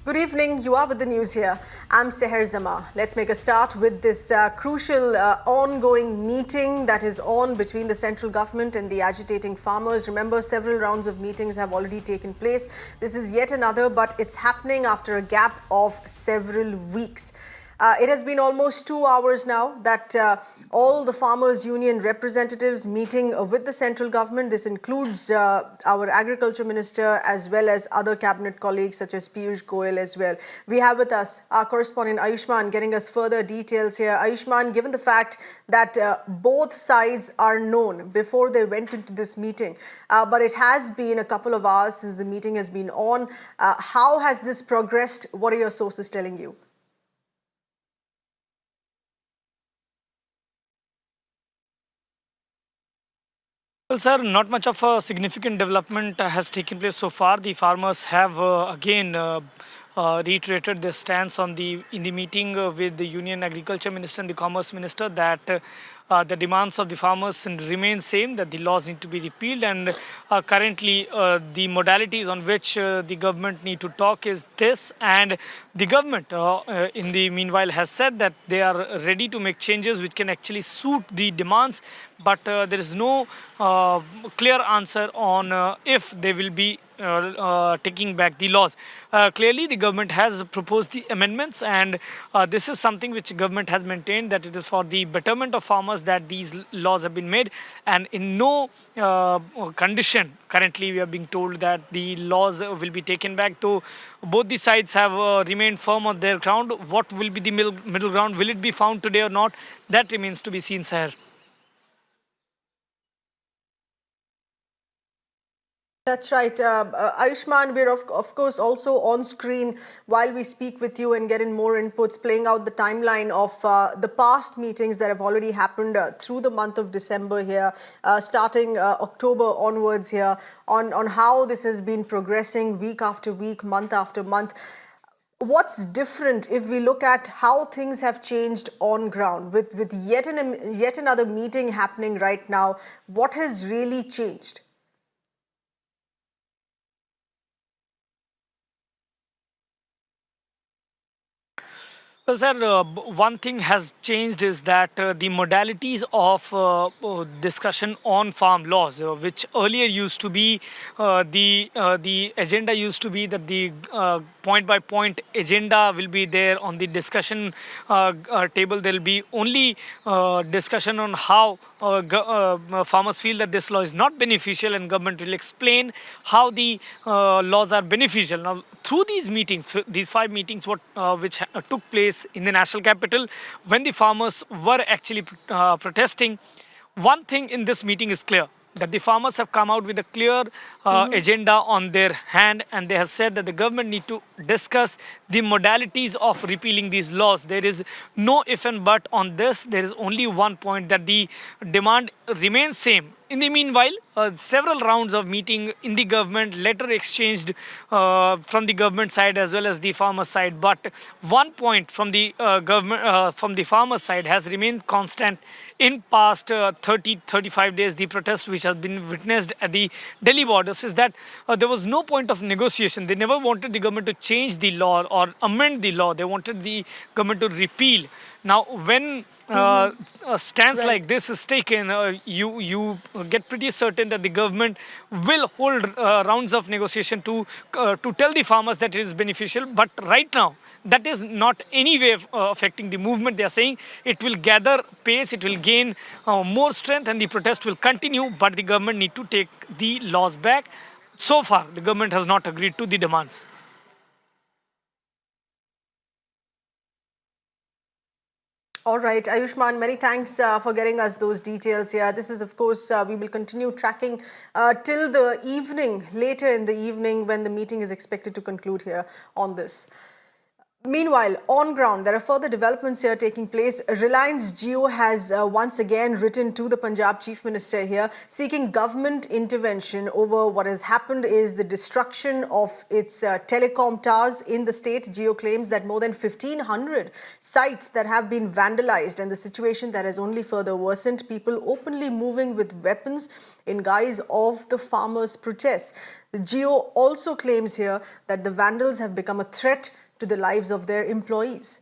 Good evening. You are with the news here. I'm Seher Zama. Let's make a start with this crucial ongoing meeting that is on between the central government and the agitating farmers. Remember, several rounds of meetings have already taken place. This is yet another, but it's happening after a gap of several weeks. It has been almost 2 hours now that all the farmers' union representatives meeting with the central government. This includes our agriculture minister as well as other cabinet colleagues such as Piyush Goyal as well. We have with us our correspondent Ayushman getting us further details here. Ayushman, given the fact that both sides are known before they went into this meeting, but it has been a couple of hours since the meeting has been on. How has this progressed? What are your sources telling you? Well, sir, not much of a significant development has taken place so far. The farmers have again reiterated their stance on in the meeting with the Union Agriculture Minister and the Commerce Minister that the demands of the farmers remain same, that the laws need to be repealed, and currently the modalities on which the government need to talk is this, and the government in the meanwhile has said that they are ready to make changes which can actually suit the demands, but there is no clear answer on if they will be taking back the laws. Clearly, the government has proposed the amendments, and this is something which government has maintained, that it is for the betterment of farmers that these laws have been made, and in no condition currently we are being told that the laws will be taken back. Though both the sides have remained firm on their ground, what will be the middle ground? Will it be found today or not? That remains to be seen, sir. That's right. Ayushman, we're of course also on screen while we speak with you and get in more inputs, playing out the timeline of the past meetings that have already happened through the month of December here, starting October onwards here, on how this has been progressing week after week, month after month. What's different if we look at how things have changed on ground with yet another meeting happening right now? What has really changed? Well, sir, one thing has changed is that the modalities of discussion on farm laws, which earlier used to be the agenda used to be that the point by point agenda will be there on the discussion table. There will be only discussion on how farmers feel that this law is not beneficial, and government will explain how the laws are beneficial. Now, through these meetings, these 5 meetings, which took place in the national capital, when the farmers were actually protesting, one thing in this meeting is clear, that the farmers have come out with a clear agenda on their hand, and they have said that the government need to discuss the modalities of repealing these laws. There is no if and but on this. There is only one point, that the demand remains same. In the meanwhile, several rounds of meeting in the government, letter exchanged from the government side as well as the farmer side. But one point from the government, from the farmer side, has remained constant in past 35 days. The protest which has been witnessed at the Delhi borders is that there was no point of negotiation. They never wanted the government to change the law or amend the law. They wanted the government to repeal. Now, when a stance like this is taken, you get pretty certain that the government will hold rounds of negotiation to tell the farmers that it is beneficial. But right now, that is not any way affecting the movement. They are saying it will gather pace, it will gain more strength, and the protest will continue. But the government need to take the laws back. So far, the government has not agreed to the demands. All right, Ayushman, many thanks for getting us those details here. This is, of course, we will continue tracking till the evening, later in the evening, when the meeting is expected to conclude here on this. Meanwhile, on ground, there are further developments here taking place. Reliance Jio has once again written to the Punjab Chief Minister here, seeking government intervention over what has happened is the destruction of its telecom towers in the state. Jio claims that more than 1,500 sites that have been vandalized, and the situation that has only further worsened. People openly moving with weapons in guise of the farmers' protests. The Jio also claims here that the vandals have become a threat to the lives of their employees.